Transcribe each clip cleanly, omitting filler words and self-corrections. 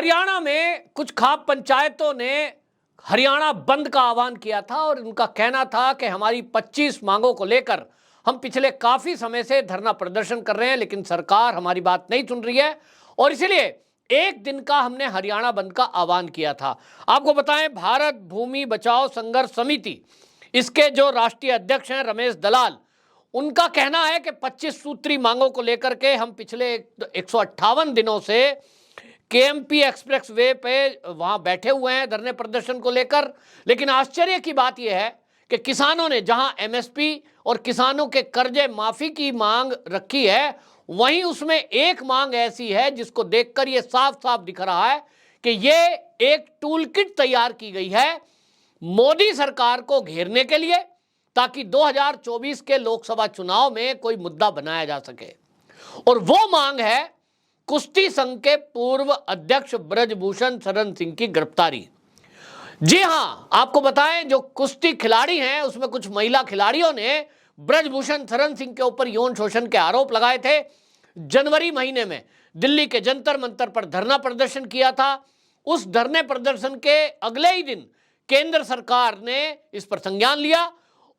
हरियाणा में कुछ खाप पंचायतों ने हरियाणा बंद का आह्वान किया था और उनका कहना था कि हमारी 25 मांगों को लेकर हम पिछले काफी समय से धरना प्रदर्शन कर रहे हैं, लेकिन सरकार हमारी बात नहीं सुन रही है और इसलिए एक दिन का हमने हरियाणा बंद का आह्वान किया था। आपको बताएं, भारत भूमि बचाओ संघर्ष समिति, इसके जो राष्ट्रीय अध्यक्ष हैं रमेश दलाल, उनका कहना है कि 25 सूत्री मांगों को लेकर के हम पिछले 158 दिनों से केएमपी एक्सप्रेस वे पे वहां बैठे हुए हैं धरने प्रदर्शन को लेकर। लेकिन आश्चर्य की बात यह है कि किसानों ने जहां एमएसपी और किसानों के कर्जे माफी की मांग रखी है, वहीं उसमें एक मांग ऐसी है जिसको देखकर यह साफ साफ दिख रहा है कि यह एक टूल किट तैयार की गई है मोदी सरकार को घेरने के लिए, ताकि 2024 के लोकसभा चुनाव में कोई मुद्दा बनाया जा सके। और वो मांग है कुश्ती संघ के पूर्व अध्यक्ष ब्रजभूषण शरण सिंह की गिरफ्तारी। जी हां, आपको बताएं, जो कुश्ती खिलाड़ी हैं उसमें कुछ महिला खिलाड़ियों ने ब्रजभूषण शरण सिंह के ऊपर यौन शोषण के आरोप लगाए थे। जनवरी महीने में दिल्ली के जंतर मंतर पर धरना प्रदर्शन किया था। उस धरने प्रदर्शन के अगले ही दिन केंद्र सरकार ने इस पर संज्ञान लिया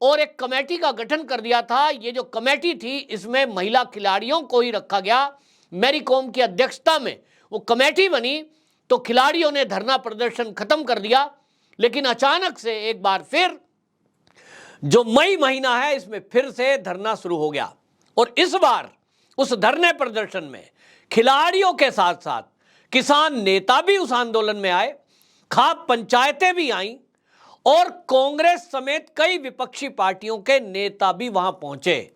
और एक कमेटी का गठन कर दिया था। ये जो कमेटी थी, इसमें महिला खिलाड़ियों को ही रखा गया। मैरी कॉम की अध्यक्षता में वो कमेटी बनी तो खिलाड़ियों ने धरना प्रदर्शन खत्म कर दिया। लेकिन अचानक से एक बार फिर जो मई महीना है, इसमें फिर से धरना शुरू हो गया और इस बार उस धरने प्रदर्शन में खिलाड़ियों के साथ साथ किसान नेता भी उस आंदोलन में आए, खाप पंचायतें भी आईं और कांग्रेस समेत कई विपक्षी पार्टियों के नेता भी वहां पहुंचे।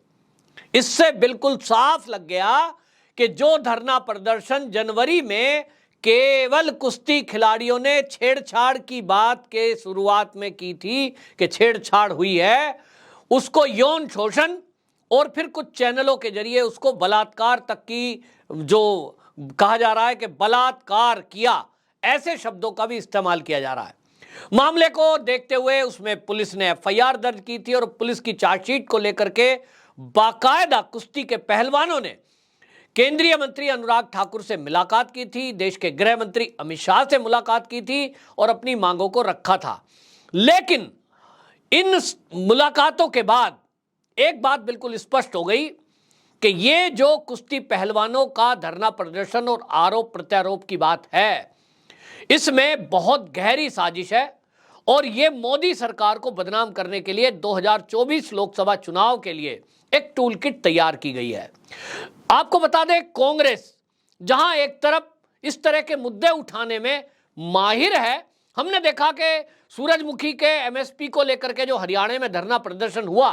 इससे बिल्कुल साफ लग गया कि जो धरना प्रदर्शन जनवरी में केवल कुश्ती खिलाड़ियों ने छेड़छाड़ की बात के शुरुआत में की थी कि छेड़छाड़ हुई है, उसको यौन शोषण और फिर कुछ चैनलों के जरिए उसको बलात्कार तक की, जो कहा जा रहा है कि बलात्कार किया, ऐसे शब्दों का भी इस्तेमाल किया जा रहा है। मामले को देखते हुए उसमें पुलिस ने एफआईआर दर्ज की थी और पुलिस की चार्जशीट को लेकर के बाकायदा कुश्ती के पहलवानों ने केंद्रीय मंत्री अनुराग ठाकुर से मुलाकात की थी, देश के गृह मंत्री अमित शाह से मुलाकात की थी और अपनी मांगों को रखा था। लेकिन इन मुलाकातों के बाद एक बात बिल्कुल स्पष्ट हो गई कि ये जो कुश्ती पहलवानों का धरना प्रदर्शन और आरोप प्रत्यारोप की बात है, इसमें बहुत गहरी साजिश है और ये मोदी सरकार को बदनाम करने के लिए 2024 लोकसभा चुनाव के लिए एक टूल किट तैयार की गई है। आपको बता दें, कांग्रेस जहां एक तरफ इस तरह के मुद्दे उठाने में माहिर है, हमने देखा कि सूरजमुखी के एमएसपी को लेकर के जो हरियाणा में धरना प्रदर्शन हुआ,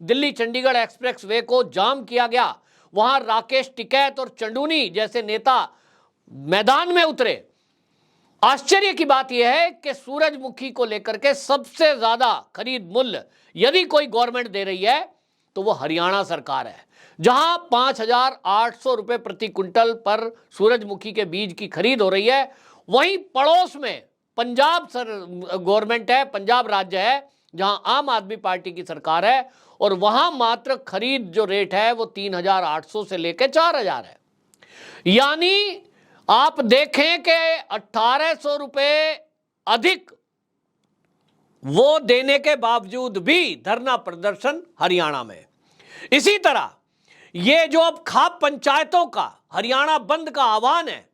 दिल्ली चंडीगढ़ एक्सप्रेस वे को जाम किया गया, वहां राकेश टिकैत और चंडूनी जैसे नेता मैदान में उतरे। आश्चर्य की बात यह है कि सूरजमुखी को लेकर के सबसे ज्यादा खरीद मूल्य यदि कोई गवर्नमेंट दे रही है तो वो हरियाणा सरकार है, जहां 5,800 रुपए प्रति क्विंटल पर सूरजमुखी के बीज की खरीद हो रही है। वहीं पड़ोस में पंजाब गवर्नमेंट है, पंजाब राज्य है, जहां आम आदमी पार्टी की सरकार है और वहां मात्र खरीद जो रेट है वो 3,800 से लेकर 4,000 है। यानी आप देखें कि 1,800 रुपए अधिक वो देने के बावजूद भी धरना प्रदर्शन हरियाणा में। इसी तरह ये जो अब खाप पंचायतों का हरियाणा बंद का आह्वान है,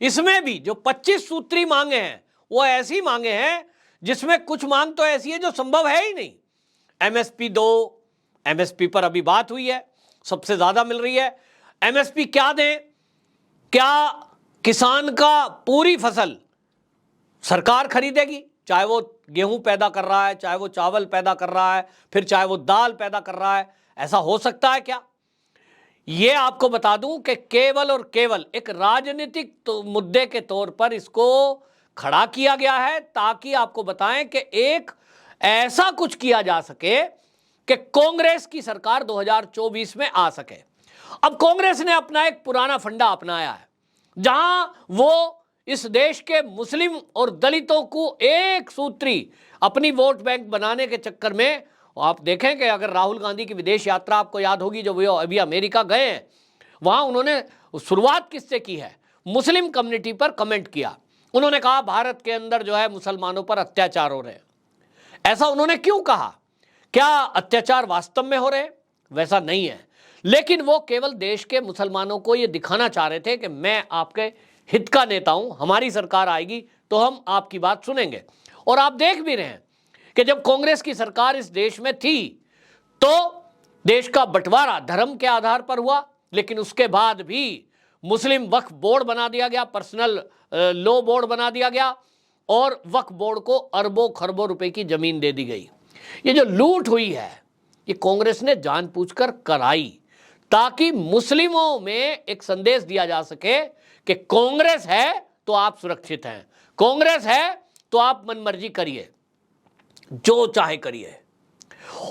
इसमें भी जो 25 सूत्री मांगे हैं वो ऐसी मांगे हैं जिसमें कुछ मांग तो ऐसी है जो संभव है ही नहीं। एमएसपी दो, एमएसपी पर अभी बात हुई है, सबसे ज्यादा मिल रही है। एमएसपी क्या दें? क्या किसान का पूरी फसल सरकार खरीदेगी, चाहे वो गेहूं पैदा कर रहा है, चाहे वो चावल पैदा कर रहा है, फिर चाहे वो दाल पैदा कर रहा है? ऐसा हो सकता है क्या? ये आपको बता दूं कि केवल और केवल एक राजनीतिक मुद्दे के तौर पर इसको खड़ा किया गया है, ताकि आपको बताएं कि एक ऐसा कुछ किया जा सके कि कांग्रेस की सरकार 2024 में आ सके। अब कांग्रेस ने अपना एक पुराना फंडा अपनाया है, जहां वो इस देश के मुस्लिम और दलितों को एक सूत्री अपनी वोट बैंक बनाने के चक्कर में, आप देखें कि अगर राहुल गांधी की विदेश यात्रा आपको याद होगी, जो वो अभी अमेरिका गए हैं, वहां उन्होंने शुरुआत किससे की है? मुस्लिम कम्युनिटी पर कमेंट किया। उन्होंने कहा भारत के अंदर जो है मुसलमानों पर अत्याचार हो रहे हैं। ऐसा उन्होंने क्यों कहा? क्या अत्याचार वास्तव में हो रहे हैं? वैसा नहीं है, लेकिन वो केवल देश के मुसलमानों को ये दिखाना चाह रहे थे कि मैं आपके हित का नेता हूं, हमारी सरकार आएगी तो हम आपकी बात सुनेंगे। और आप देख भी रहे हैं कि जब कांग्रेस की सरकार इस देश में थी तो देश का बंटवारा धर्म के आधार पर हुआ, लेकिन उसके बाद भी मुस्लिम वक्फ बोर्ड बना दिया गया, पर्सनल लॉ बोर्ड बना दिया गया और वक्फ बोर्ड को अरबों खरबों रुपए की जमीन दे दी गई। ये जो लूट हुई है ये कांग्रेस ने जानबूझकर कराई ताकि मुस्लिमों में एक संदेश दिया जा सके कि कांग्रेस है तो आप सुरक्षित हैं, कांग्रेस है तो आप मनमर्जी करिए, जो चाहे करिए।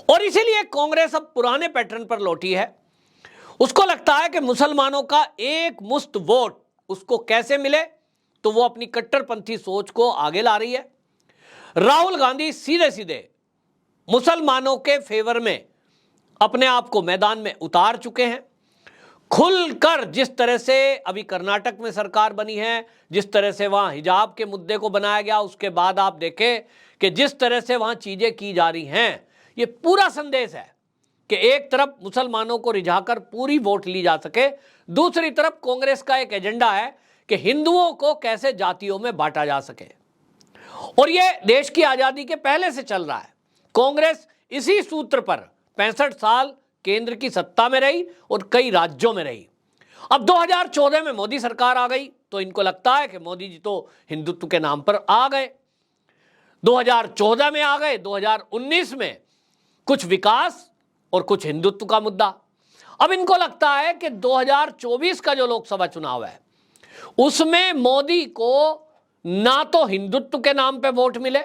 और इसीलिए कांग्रेस अब पुराने पैटर्न पर लौटी है। उसको लगता है कि मुसलमानों का एक मुश्त वोट उसको कैसे मिले, तो वो अपनी कट्टरपंथी सोच को आगे ला रही है। राहुल गांधी सीधे सीधे मुसलमानों के फेवर में अपने आप को मैदान में उतार चुके हैं। खुलकर जिस तरह से अभी कर्नाटक में सरकार बनी है, जिस तरह से वहां हिजाब के मुद्दे को बनाया गया, उसके बाद आप देखें कि जिस तरह से वहां चीजें की जा रही हैं, ये पूरा संदेश है कि एक तरफ मुसलमानों को रिझाकर पूरी वोट ली जा सके, दूसरी तरफ कांग्रेस का एक एजेंडा है कि हिंदुओं को कैसे जातियों में बांटा जा सके। और ये देश की आजादी के पहले से चल रहा है। कांग्रेस इसी सूत्र पर 65 साल केंद्र की सत्ता में रही और कई राज्यों में रही। अब 2014 में मोदी सरकार आ गई तो इनको लगता है कि मोदी जी तो हिंदुत्व के नाम पर आ गए, 2014 में आ गए, 2019 में कुछ विकास और कुछ हिंदुत्व का मुद्दा। अब इनको लगता है कि 2024 का जो लोकसभा चुनाव है उसमें मोदी को ना तो हिंदुत्व के नाम पे वोट मिले,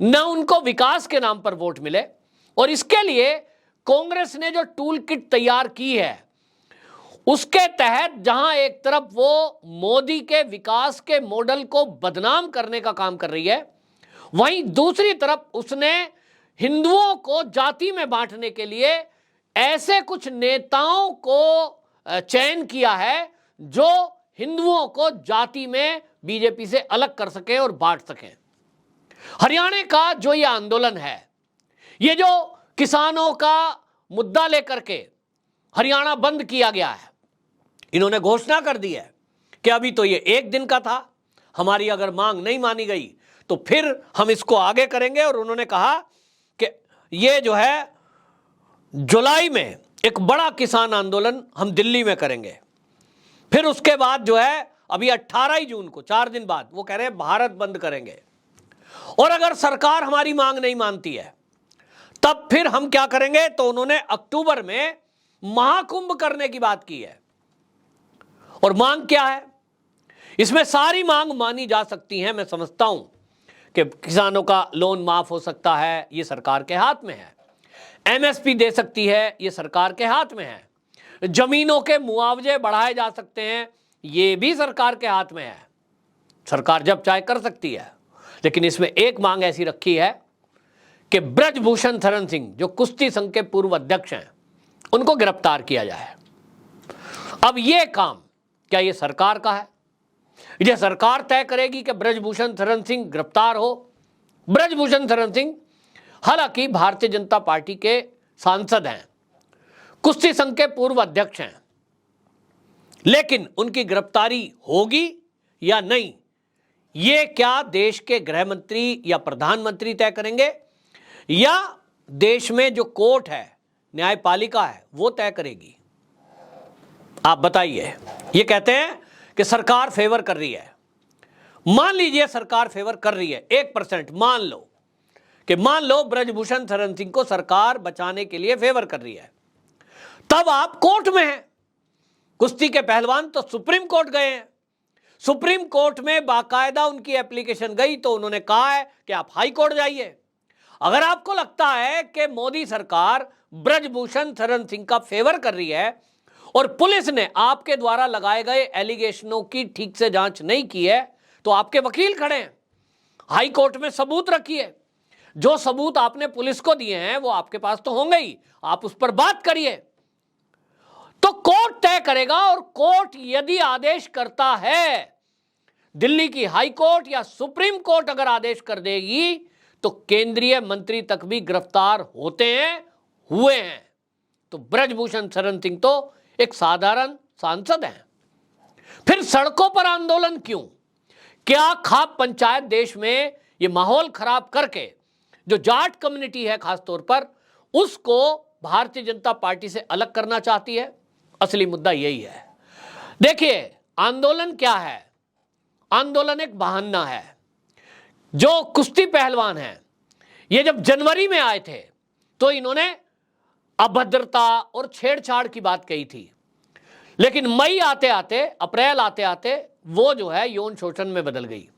ना उनको विकास के नाम पर वोट मिले। और इसके लिए कांग्रेस ने जो टूल किट तैयार की है उसके तहत जहां एक तरफ वो मोदी के विकास के मॉडल को बदनाम करने का काम कर रही है, वहीं दूसरी तरफ उसने हिंदुओं को जाति में बांटने के लिए ऐसे कुछ नेताओं को चयन किया है जो हिंदुओं को जाति में बीजेपी से अलग कर सके और बांट सके। हरियाणा का जो ये आंदोलन है, ये जो किसानों का मुद्दा लेकर के हरियाणा बंद किया गया है, इन्होंने घोषणा कर दी है कि अभी तो ये एक दिन का था, हमारी अगर मांग नहीं मानी गई तो फिर हम इसको आगे करेंगे। और उन्होंने कहा कि ये जो है जुलाई में एक बड़ा किसान आंदोलन हम दिल्ली में करेंगे। फिर उसके बाद जो है अभी 18 जून को 4 दिन बाद वो कह रहे हैं भारत बंद करेंगे। और अगर सरकार हमारी मांग नहीं मानती है तब फिर हम क्या करेंगे, तो उन्होंने अक्टूबर में महाकुंभ करने की बात की है। और मांग क्या है, इसमें सारी मांग मानी जा सकती है। मैं समझता हूं कि किसानों का लोन माफ हो सकता है, ये सरकार के हाथ में है। एमएसपी दे सकती है, ये सरकार के हाथ में है। जमीनों के मुआवजे बढ़ाए जा सकते हैं, ये भी सरकार के हाथ में है। सरकार जब चाहे कर सकती है। लेकिन इसमें एक मांग ऐसी रखी है कि ब्रजभूषण शरण सिंह जो कुश्ती संघ के पूर्व अध्यक्ष हैं उनको गिरफ्तार किया जाए। अब यह काम क्या ये सरकार का है? यह सरकार तय करेगी कि ब्रजभूषण शरण सिंह गिरफ्तार हो। ब्रजभूषण शरण सिंह हालांकि भारतीय जनता पार्टी के सांसद हैं, कुश्ती संघ के पूर्व अध्यक्ष हैं, लेकिन उनकी गिरफ्तारी होगी या नहीं, ये क्या देश के गृह मंत्री या प्रधानमंत्री तय करेंगे या देश में जो कोर्ट है, न्यायपालिका है, वो तय करेगी? आप बताइए। ये कहते हैं कि सरकार फेवर कर रही है। मान लीजिए सरकार फेवर कर रही है 1%, मान लो ब्रजभूषण शरण सिंह को सरकार बचाने के लिए फेवर कर रही है, तब आप कोर्ट में हैं। कुश्ती के पहलवान तो सुप्रीम कोर्ट गए हैं, सुप्रीम कोर्ट में बाकायदा उनकी एप्लीकेशन गई तो उन्होंने कहा है कि आप हाई कोर्ट जाइए। अगर आपको लगता है कि मोदी सरकार ब्रजभूषण शरण सिंह का फेवर कर रही है और पुलिस ने आपके द्वारा लगाए गए एलिगेशनों की ठीक से जांच नहीं की है, तो आपके वकील खड़े हैं, हाई कोर्ट में सबूत रखिए। जो सबूत आपने पुलिस को दिए हैं वो आपके पास तो होंगे ही, आप उस पर बात करिए। तो कोर्ट तय करेगा, और कोर्ट यदि आदेश करता है, दिल्ली की हाई कोर्ट या सुप्रीम कोर्ट अगर आदेश कर देगी, तो केंद्रीय मंत्री तक भी गिरफ्तार होते हैं, हुए हैं। तो ब्रजभूषण शरण सिंह तो एक साधारण सांसद हैं। फिर सड़कों पर आंदोलन क्यों? क्या खाप पंचायत देश में ये माहौल खराब करके जो जाट कम्युनिटी है खासतौर पर, उसको भारतीय जनता पार्टी से अलग करना चाहती है? असली मुद्दा यही है। देखिए, आंदोलन क्या है? आंदोलन एक बहाना है। जो कुश्ती पहलवान हैं, ये जब जनवरी में आए थे तो इन्होंने अभद्रता और छेड़छाड़ की बात कही थी, लेकिन मई आते आते, अप्रैल आते आते वो जो है यौन शोषण में बदल गई।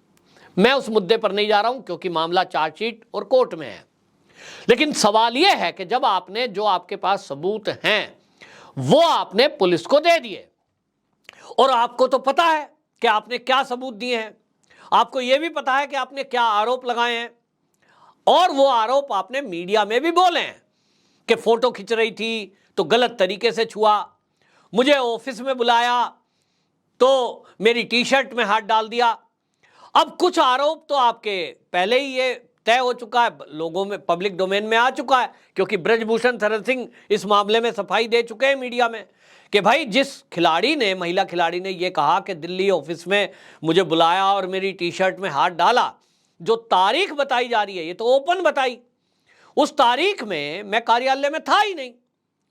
मैं उस मुद्दे पर नहीं जा रहा हूं क्योंकि मामला चार्जशीट और कोर्ट में है। लेकिन सवाल यह है कि जब आपने, जो आपके पास सबूत हैं वो आपने पुलिस को दे दिए, और आपको तो पता है कि आपने क्या सबूत दिए हैं, आपको यह भी पता है कि आपने क्या आरोप लगाए हैं, और वो आरोप आपने मीडिया में भी बोले हैं कि फोटो खिंच रही थी तो गलत तरीके से छुआ, मुझे ऑफिस में बुलाया तो मेरी टी शर्ट में हाथ डाल दिया। अब कुछ आरोप तो आपके पहले ही ये तय हो चुका है, लोगों में, पब्लिक डोमेन में आ चुका है, क्योंकि ब्रजभूषण शरण सिंह इस मामले में सफाई दे चुके हैं मीडिया में कि भाई जिस खिलाड़ी ने, महिला खिलाड़ी ने ये कहा कि दिल्ली ऑफिस में मुझे बुलाया और मेरी टी शर्ट में हाथ डाला, जो तारीख बताई जा रही है ये तो ओपन बताई, उस तारीख में मैं कार्यालय में था ही नहीं,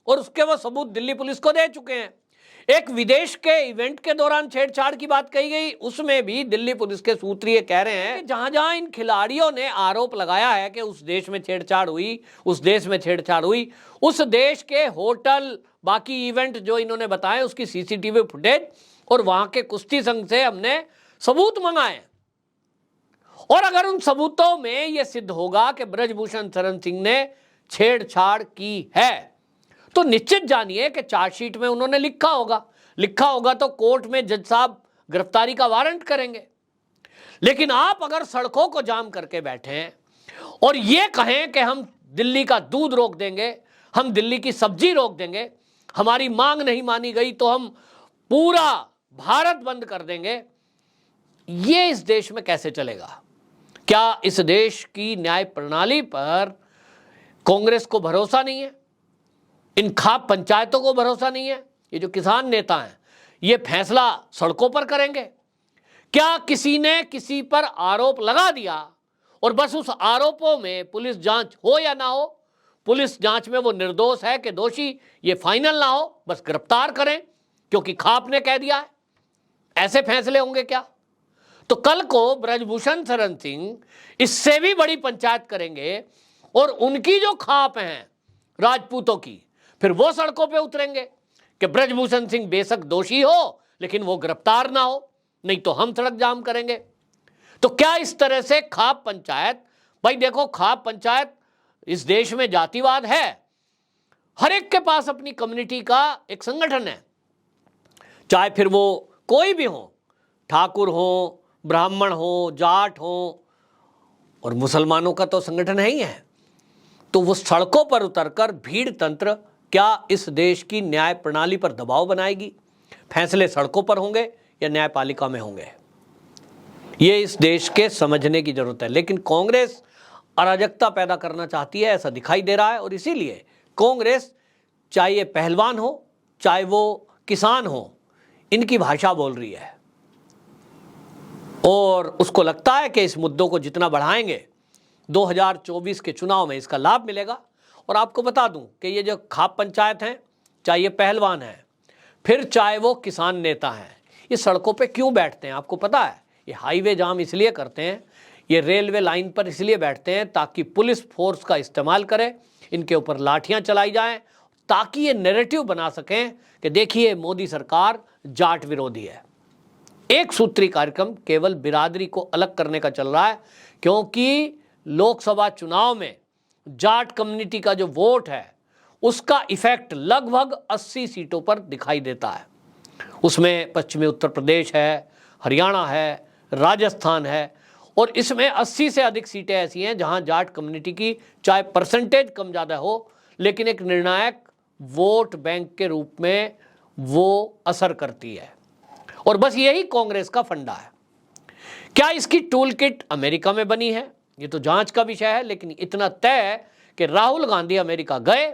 और उसके वो सबूत दिल्ली पुलिस को दे चुके हैं। एक विदेश के इवेंट के दौरान छेड़छाड़ की बात कही गई, उसमें भी दिल्ली पुलिस के सूत्रीय कह रहे हैं जहां जहां इन खिलाड़ियों ने आरोप लगाया है कि उस देश में छेड़छाड़ हुई, उस देश में छेड़छाड़ हुई, उस देश के होटल, बाकी इवेंट जो इन्होंने बताए, उसकी सीसीटीवी फुटेज और वहां के कुश्ती संघ से हमने सबूत मंगाए। और अगर उन सबूतों में यह सिद्ध होगा कि ब्रजभूषण शरण सिंह ने छेड़छाड़ की है, तो निश्चित जानिए कि चार्जशीट में उन्होंने लिखा होगा तो कोर्ट में जज साहब गिरफ्तारी का वारंट करेंगे। लेकिन आप अगर सड़कों को जाम करके बैठे हैं और ये कहें कि हम दिल्ली का दूध रोक देंगे, हम दिल्ली की सब्जी रोक देंगे, हमारी मांग नहीं मानी गई तो हम पूरा भारत बंद कर देंगे, ये इस देश में कैसे चलेगा? क्या इस देश की न्याय प्रणाली पर कांग्रेस को भरोसा नहीं है? इन खाप पंचायतों को भरोसा नहीं है? ये जो किसान नेता हैं ये फैसला सड़कों पर करेंगे? क्या किसी ने किसी पर आरोप लगा दिया और बस उस आरोपों में पुलिस जांच हो या ना हो, पुलिस जांच में वो निर्दोष है कि दोषी ये फाइनल ना हो, बस गिरफ्तार करें क्योंकि खाप ने कह दिया है? ऐसे फैसले होंगे क्या? तो कल को ब्रजभूषण शरण सिंह इससे भी बड़ी पंचायत करेंगे और उनकी जो खाप हैं राजपूतों की, फिर वो सड़कों पे उतरेंगे कि ब्रजभूषण सिंह बेशक दोषी हो लेकिन वो गिरफ्तार ना हो, नहीं तो हम सड़क जाम करेंगे। तो क्या इस तरह से खाप पंचायत, भाई देखो खाप पंचायत, इस देश में जातिवाद है, हर एक के पास अपनी कम्युनिटी का एक संगठन है, चाहे फिर वो कोई भी हो, ठाकुर हो, ब्राह्मण हो, जाट हो, और मुसलमानों का तो संगठन है ही है। तो वो सड़कों पर उतरकर भीड़ तंत्र क्या इस देश की न्याय प्रणाली पर दबाव बनाएगी? फैसले सड़कों पर होंगे या न्यायपालिका में होंगे? ये इस देश के समझने की जरूरत है। लेकिन कांग्रेस अराजकता पैदा करना चाहती है, ऐसा दिखाई दे रहा है, और इसीलिए कांग्रेस, चाहे ये पहलवान हो चाहे वो किसान हो, इनकी भाषा बोल रही है, और उसको लगता है कि इस मुद्दों को जितना बढ़ाएंगे 2024 के चुनाव में इसका लाभ मिलेगा। और आपको बता दूं कि ये जो खाप पंचायत हैं, चाहे ये पहलवान हैं, फिर चाहे वो किसान नेता हैं, ये सड़कों पे क्यों बैठते हैं आपको पता है? ये हाईवे जाम इसलिए करते हैं, ये रेलवे लाइन पर इसलिए बैठते हैं ताकि पुलिस फोर्स का इस्तेमाल करे, इनके ऊपर लाठियां चलाई जाएं, ताकि ये नैरेटिव बना सकें कि देखिए मोदी सरकार जाट विरोधी है। एक सूत्री कार्यक्रम केवल बिरादरी को अलग करने का चल रहा है, क्योंकि लोकसभा चुनाव में जाट कम्युनिटी का जो वोट है उसका इफेक्ट लगभग 80 सीटों पर दिखाई देता है। उसमें पश्चिमी उत्तर प्रदेश है, हरियाणा है, राजस्थान है, और इसमें 80 से अधिक सीटें ऐसी हैं जहां जाट कम्युनिटी की चाहे परसेंटेज कम ज़्यादा हो, लेकिन एक निर्णायक वोट बैंक के रूप में वो असर करती है। और बस यही कांग्रेस का फंडा है। क्या इसकी टूल किट अमेरिका में बनी है, ये तो जांच का विषय है, लेकिन इतना तय है कि राहुल गांधी अमेरिका गए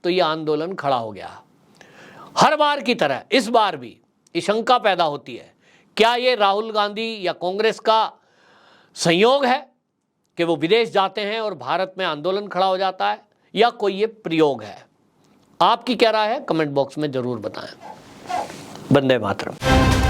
तो यह आंदोलन खड़ा हो गया। हर बार की तरह इस बार भी ये शंका पैदा होती है, क्या ये राहुल गांधी या कांग्रेस का संयोग है कि वो विदेश जाते हैं और भारत में आंदोलन खड़ा हो जाता है, या कोई ये प्रयोग है? आपकी क्या राय है, कमेंट बॉक्स में जरूर बताएं। वंदे मातरम।